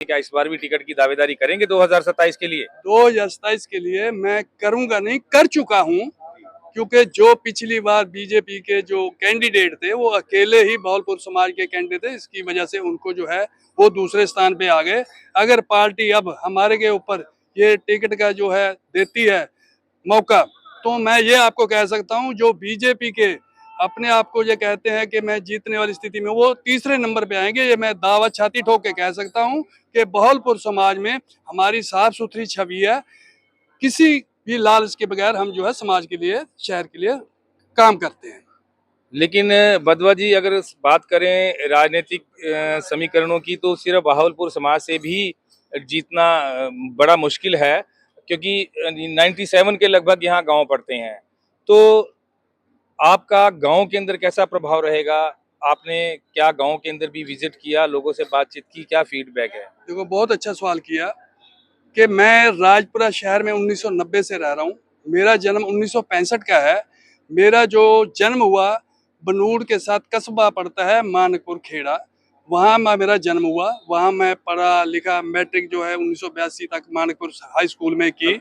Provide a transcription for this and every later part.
क्या इस बार भी टिकट की दावेदारी करेंगे 2027 के लिए? 2027 के लिए मैं करूंगा नहीं, कर चुका हूं, क्योंकि जो पिछली बार बीजेपी के जो कैंडिडेट थे वो अकेले ही धौलपुर समाज के कैंडिडेट थे, इसकी वजह से उनको जो है वो दूसरे स्थान पे आ गए। अगर पार्टी अब हमारे के ऊपर ये टिकट का जो है देती है मौका, तो मैं ये आपको कह सकता हूं, जो बीजेपी के अपने आप को ये कहते हैं कि मैं जीतने वाली स्थिति में, वो तीसरे नंबर पे आएंगे। ये मैं दावा छाती ठोक के कह सकता हूं कि बहलपुर समाज में हमारी साफ सुथरी छवि है। किसी भी लालच के बगैर हम जो है समाज के लिए, शहर के लिए काम करते हैं। लेकिन बदवा जी, अगर बात करें राजनीतिक समीकरणों की, तो सिर्फ बहावलपुर समाज से भी जीतना बड़ा मुश्किल है, क्योंकि 97 के लगभग यहाँ गांव पड़ते हैं। तो आपका गांव के अंदर कैसा प्रभाव रहेगा? आपने क्या गांव के अंदर भी विजिट किया, लोगों से बातचीत की, क्या फीडबैक है? देखो, बहुत अच्छा सवाल किया कि मैं राजपुरा शहर में 1990 से रह रहा हूँ। मेरा जन्म 1965 का है। मेरा जो जन्म हुआ बनूड़ के साथ कस्बा पड़ता है मानकपुर खेड़ा, वहाँ मेरा जन्म हुआ। वहाँ मैं पढ़ा लिखा, मैट्रिक जो है 1982 तक मानकपुर हाई स्कूल में की।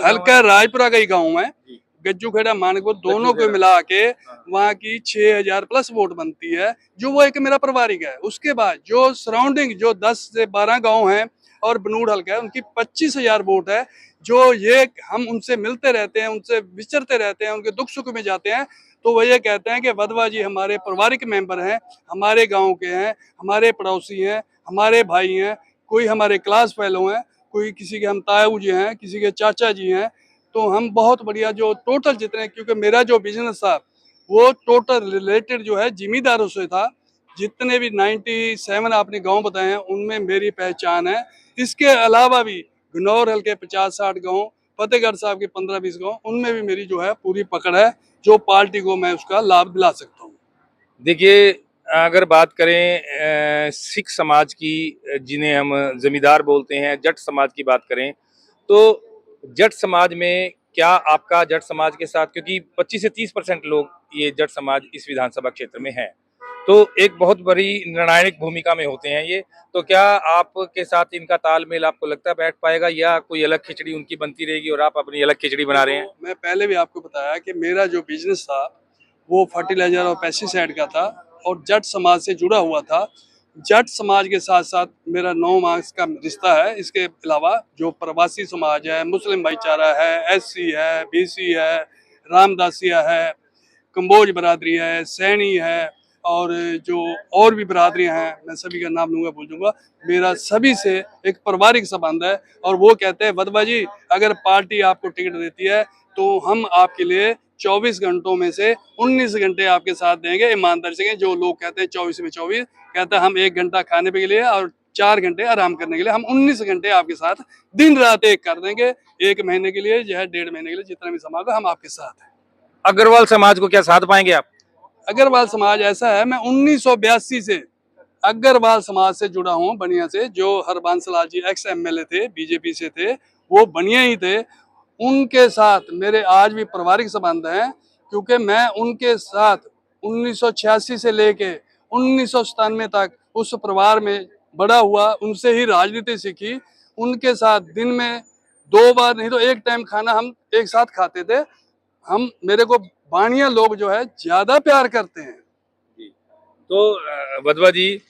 हल्का राजपुरा का ही गाँव है। गज्जू खेड़ा मानकपुर दोनों को मिला के वहाँ की 6000 प्लस वोट बनती है, जो वो एक मेरा पारिवारिक है। उसके बाद जो सराउंडिंग जो 10 से 12 गांव हैं और बनूड़ हल्का है, उनकी 25,000 वोट है। जो ये हम उनसे मिलते रहते हैं, उनसे विचरते रहते हैं, उनके दुख सुख में जाते हैं, तो वो ये कहते हैं कि वधवा जी हमारे पारिवारिक मेंबर हैं, हमारे गांव के हैं, हमारे पड़ोसी हैं, हमारे भाई हैं, कोई हमारे क्लास फेलो हैं, कोई किसी के हम ताऊ जी हैं, किसी के चाचा जी हैं। तो हम बहुत बढ़िया जो टोटल जितने, क्योंकि मेरा जो बिजनेस था वो टोटल रिलेटेड जो है जिम्मेदारों से था। जितने भी 97 आपने गांव बताए हैं उनमें मेरी पहचान है। इसके अलावा भी घनौर हल्के 50-60 गांव, फतेहगढ़ साहब के 15-20 गांव, उनमें भी मेरी जो है पूरी पकड़ है, जो पार्टी को मैं उसका लाभ दिला सकता हूँ। देखिए, अगर बात करें सिख समाज की, जिन्हें हम जमींदार बोलते हैं, जट समाज की बात करें, तो जट समाज में क्या आपका जट समाज के साथ, क्योंकि 25 से 30% लोग ये जट समाज इस विधानसभा क्षेत्र में हैं, तो एक बहुत बड़ी निर्णायक भूमिका में होते हैं ये, तो क्या आपके साथ इनका तालमेल आपको लगता है बैठ पाएगा, या कोई अलग खिचड़ी उनकी बनती रहेगी और आप अपनी अलग खिचड़ी बना रहे हैं? मैं पहले भी आपको बताया कि मेरा जो बिजनेस था वो फर्टिलाइजर और पेस्टिसाइड का था और जट समाज से जुड़ा हुआ था। जट समाज के साथ साथ मेरा 9 मार्क्स का रिश्ता है। इसके अलावा जो प्रवासी समाज है, मुस्लिम भाईचारा है, एससी है, बीसी है, रामदासिया है, कंबोज बरादरी है, सैनी है, और जो और भी बरादरियां हैं, मैं सभी का नाम लूंगा भूल जाऊंगा। मेरा सभी से एक पारिवारिक संबंध है। और वो कहते हैं वधवा जी अगर पार्टी आपको टिकट देती है तो हम आपके लिए 24 घंटों में से 19 घंटे आपके साथ देंगे, ईमानदारी से। जो लोग कहते हैं 24 में 24, कहते हैं हम 1 घंटा खाने पे के लिए और 4 घंटे आराम करने के लिए, हम 19 घंटे आपके साथ दिन रात एक कर देंगे। 1 महीने के लिए जो है, 1.5 महीने के लिए, जितना भी समय होगा हम आपके साथ हैं। अग्रवाल समाज को क्या साथ पाएंगे आप? अग्रवाल समाज ऐसा है, मैं 1982 से अग्रवाल समाज से जुड़ा हूँ, बनिया से। जो हरबंस लाल जी एक्स एमएलए थे, बीजेपी से थे, वो बनिया ही थे। उनके साथ मेरे आज भी पारिवारिक संबंध हैं, क्योंकि मैं उनके साथ 1986 से लेके 1997 तक उस परिवार में बड़ा हुआ, उनसे ही राजनीति सीखी। उनके साथ दिन में 2 बार नहीं तो 1 टाइम खाना हम एक साथ खाते थे। हम, मेरे को बानिया लोग जो है ज्यादा प्यार करते हैं। तो वधवा जी,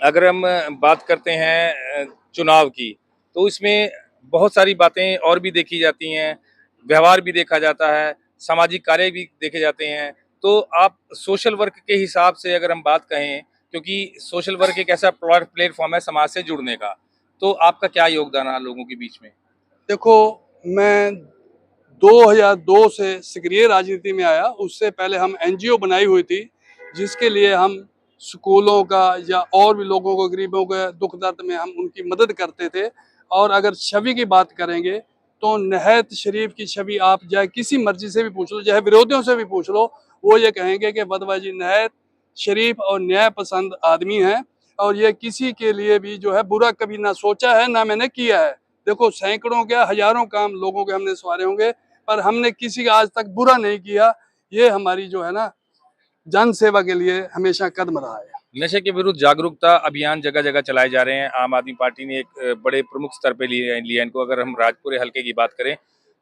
अगर हम बात करते हैं चुनाव की, तो इसमें बहुत सारी बातें और भी देखी जाती हैं, व्यवहार भी देखा जाता है, सामाजिक कार्य भी देखे जाते हैं। तो आप सोशल वर्क के हिसाब से अगर हम बात कहें, क्योंकि सोशल वर्क एक ऐसा प्लेटफॉर्म है समाज से जुड़ने का, तो आपका क्या योगदान है लोगों के बीच में? देखो, मैं 2002 से सक्रिय राजनीति में आया। उससे पहले हम एनजीओ बनाई हुई थी, जिसके लिए हम स्कूलों का या और भी लोगों को, गरीबों के दुख दर्द में हम उनकी मदद करते थे। और अगर छवि की बात करेंगे तो नहायत शरीफ की छवि आप चाहे किसी मर्जी से भी पूछ लो, चाहे विरोधियों से भी पूछ लो, वो ये कहेंगे कि वधवा जी नहायत शरीफ और न्याय पसंद आदमी हैं। और ये किसी के लिए भी जो है बुरा कभी ना सोचा है, ना मैंने किया है। देखो, सैकड़ों क्या हजारों काम लोगों के हमने सवारे होंगे, पर हमने किसी का आज तक बुरा नहीं किया। ये हमारी जो है ना, जन सेवा के लिए हमेशा कदम रहा है। नशे के विरुद्ध जागरूकता अभियान जगह-जगह चलाए जा रहे हैं। आम आदमी पार्टी ने एक बड़े प्रमुख स्तर पे लिया लिया इनको। अगर हम राजपुरे हलके की बात करें,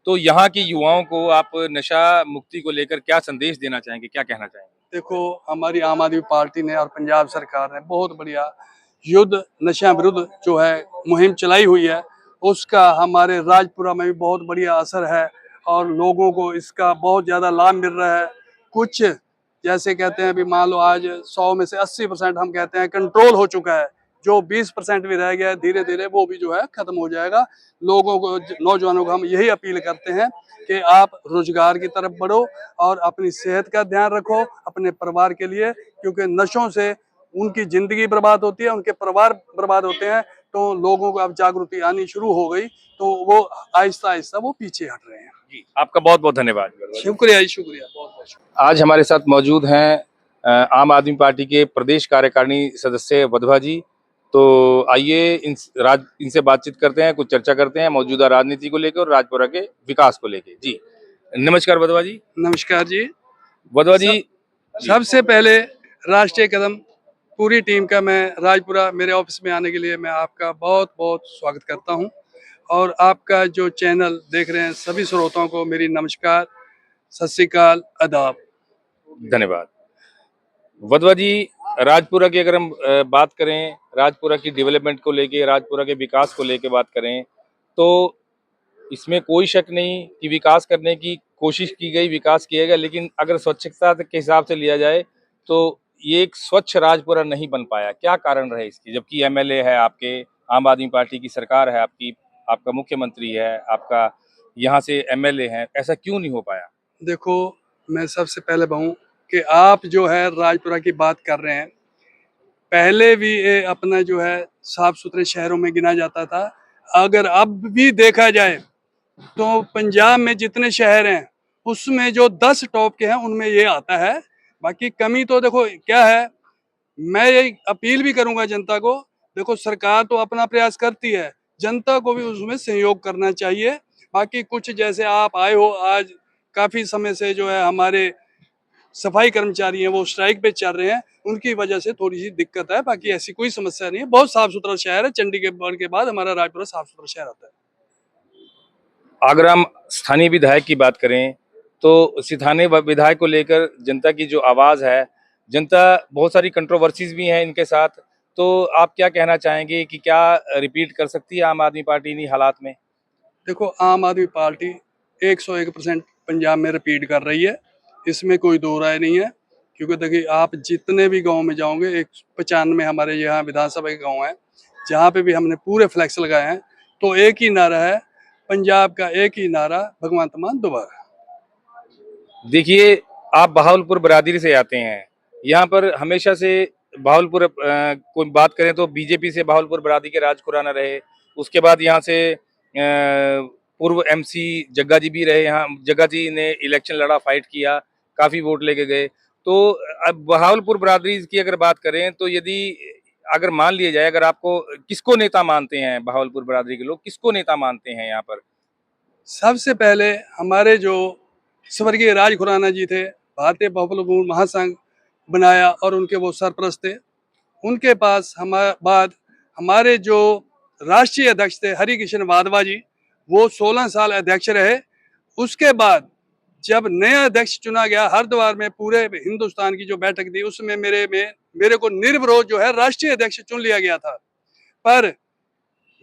तो यहाँ के युवाओं को आप नशा मुक्ति को लेकर क्या संदेश देना चाहेंगे? क्या कहना चाहेंगे? देखो, हमारी आम आदमी पार्टी ने और पंजाब सरकार ने बहुत बढ़िया युद्ध नशा विरुद्ध जो है मुहिम चलाई हुई है, उसका हमारे राजपुरा में भी बहुत बढ़िया असर है और लोगों को इसका बहुत ज़्यादा लाभ मिल रहा है। कुछ जैसे कहते हैं, अभी मान लो आज 100 में से 80% हम कहते हैं कंट्रोल हो चुका है। जो 20% भी रह गया है, धीरे धीरे वो भी जो है खत्म हो जाएगा। लोगों को, नौजवानों को हम यही अपील करते हैं कि आप रोजगार की तरफ बढ़ो और अपनी सेहत का ध्यान रखो अपने परिवार के लिए, क्योंकि नशों से उनकी जिंदगी बर्बाद होती है, उनके परिवार बर्बाद होते हैं। तो लोगों को अब जागृति आनी शुरू हो गई, तो वो आहिस्ता आहिस्ता वो पीछे हट रहे हैं। जी, आपका बहुत-बहुत धन्यवाद। शुक्रिया जी, शुक्रिया, बहुत बहुत शुक्रिया। आज हमारे साथ मौजूद हैं आम आदमी पार्टी के प्रदेश कार्यकारिणी सदस्य वधवा जी। तो आइए इनसे बातचीत करते हैं, कुछ चर्चा करते हैं मौजूदा राजनीति को लेकर और राजपुरा के विकास को लेके। जी, नमस्कार वधवा जी। नमस्कार जी। वधवा जी, सबसे पहले राष्ट्रीय कदम पूरी टीम का मैं राजपुरा मेरे ऑफिस में आने के लिए मैं आपका बहुत बहुत स्वागत करता हूं, और आपका जो चैनल देख रहे हैं सभी श्रोताओं को मेरी नमस्कार, सत श्री अकाल, आदाब। धन्यवाद। वधवा जी, राजपुरा की अगर हम बात करें, राजपुरा की डेवलपमेंट को लेके, राजपुरा के विकास को लेके बात करें, तो इसमें कोई शक नहीं कि विकास करने की कोशिश की गई, विकास किया गया, लेकिन अगर स्वच्छता के हिसाब से लिया जाए, तो ये एक स्वच्छ राजपुरा नहीं बन पाया। क्या कारण रहे इसकी? जबकि एमएलए है आपके, आम आदमी पार्टी की सरकार है आपकी, आपका मुख्यमंत्री है, आपका यहाँ से एमएलए हैं, ऐसा क्यों नहीं हो पाया? देखो, मैं सबसे पहले कहूँ कि आप जो है राजपुरा की बात कर रहे हैं, पहले भी ये अपना जो है साफ सुथरे शहरों में गिना जाता था। अगर अब भी देखा जाए तो पंजाब में जितने शहर हैं उसमें जो 10 टॉप के हैं उनमें ये आता है। बाकी कमी तो देखो क्या है, मैं ये अपील भी करूंगा जनता को। देखो, सरकार तो अपना प्रयास करती है, जनता को भी उसमें सहयोग करना चाहिए। बाकी कुछ जैसे आप आए हो आज, काफी समय से जो है हमारे सफाई कर्मचारी हैं वो स्ट्राइक पे चल रहे हैं, उनकी वजह से थोड़ी सी दिक्कत है। बाकी ऐसी कोई समस्या नहीं है, बहुत साफ सुथरा शहर है। चंडीगढ़ के बाद हमारा राजपुरा साफ सुथरा शहर आता है। अगर हम स्थानीय विधायक की बात करें, तो स्थानीय विधायक को लेकर जनता की जो आवाज़ है, जनता बहुत सारी कंट्रोवर्सीज़ भी हैं इनके साथ। तो आप क्या कहना चाहेंगे कि क्या रिपीट कर सकती है आम आदमी पार्टी इन्हीं हालात में? देखो, आम आदमी पार्टी 101% पंजाब में रिपीट कर रही है, इसमें कोई दो राय नहीं है। क्योंकि देखिए, आप जितने भी गांव में जाओगे, 95 हमारे यहाँ विधानसभा के गांव हैं, जहाँ पे भी हमने पूरे फ्लैक्स लगाए हैं, तो एक ही नारा है, पंजाब का एक ही नारा, भगवंत मान दोबारा। देखिए, आप बहावलपुर बरादरी से आते हैं। यहाँ पर हमेशा से बहावलपुर कोई बात करें तो बीजेपी से बहावलपुर बरादरी के राज खुराना रहे। उसके बाद यहाँ से पूर्व एमसी जग्गा जी भी रहे यहाँ। जग्गा जी ने इलेक्शन लड़ा, फाइट किया, काफ़ी वोट लेके गए। तो अब बहावलपुर बरादरी की अगर बात करें तो यदि अगर मान लिया जाए, अगर आपको किसको नेता मानते हैं बहावलपुर बरादरी के लोग, किसको नेता मानते हैं यहाँ पर? सबसे पहले हमारे जो स्वर्गीय राज खुराना जी थे, भारतीय बहावलपुर महासंघ बनाया और उनके वो सरपरस्त थे। उनके पास बाद हमारे जो राष्ट्रीय अध्यक्ष थे हरिकिशन वाधवा जी, वो 16 साल अध्यक्ष रहे। उसके बाद जब नया अध्यक्ष चुना गया हरिद्वार में, पूरे हिंदुस्तान की जो बैठक थी उसमें मेरे को निर्विरोध जो है राष्ट्रीय अध्यक्ष चुन लिया गया था। पर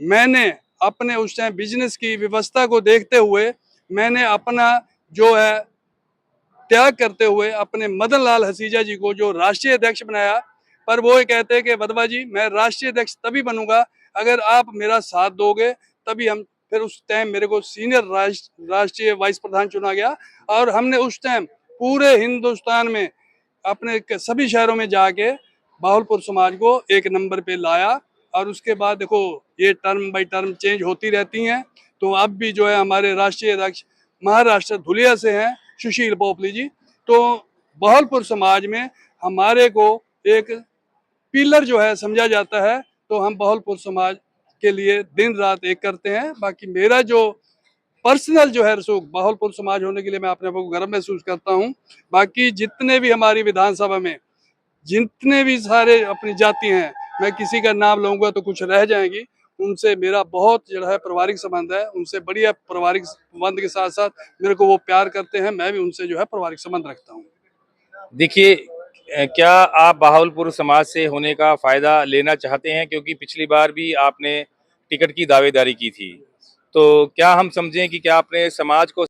मैंने अपने उस टाइम बिजनेस की व्यवस्था को देखते हुए मैंने अपना जो है त्याग करते हुए अपने मदन लाल हसीजा जी को जो राष्ट्रीय अध्यक्ष बनाया। पर वो ये कहते हैं कि वधवा जी, मैं राष्ट्रीय अध्यक्ष तभी बनूंगा अगर आप मेरा साथ दोगे, तभी हम। फिर उस टाइम मेरे को सीनियर राष्ट्रीय वाइस प्रधान चुना गया और हमने उस टाइम पूरे हिंदुस्तान में अपने सभी शहरों में जाके बहावलपुर समाज को एक नंबर पे लाया। और उसके बाद देखो, ये टर्म बाई टर्म चेंज होती रहती हैं। तो अब भी जो है हमारे राष्ट्रीय अध्यक्ष महाराष्ट्र धुलिया से हैं, सुशील पोपली जी। तो बहावलपुर समाज में हमारे को एक पिलर जो है समझा जाता है, तो हम बहावलपुर समाज के लिए दिन रात एक करते हैं। बाकी मेरा जो पर्सनल जो है रसूख बहावलपुर समाज होने के लिए मैं अपने आप को गर्व महसूस करता हूँ। बाकी जितने भी हमारी विधानसभा में जितने भी सारे अपनी जाति हैं, मैं किसी का नाम लूंगा तो कुछ रह जाएंगी, उनसे मेरा बहुत जो है पारिवारिक संबंध है। उनसे बढ़िया पारिवारिक संबंध के साथ साथ मेरे को वो प्यार करते हैं, मैं भी उनसे जो है पारिवारिक संबंध रखता हूँ। देखिए, क्या आप बहावलपुर समाज से होने का फ़ायदा लेना चाहते हैं? क्योंकि पिछली बार भी आपने टिकट की दावेदारी की थी। तो क्या हम समझें कि क्या आपने समाज को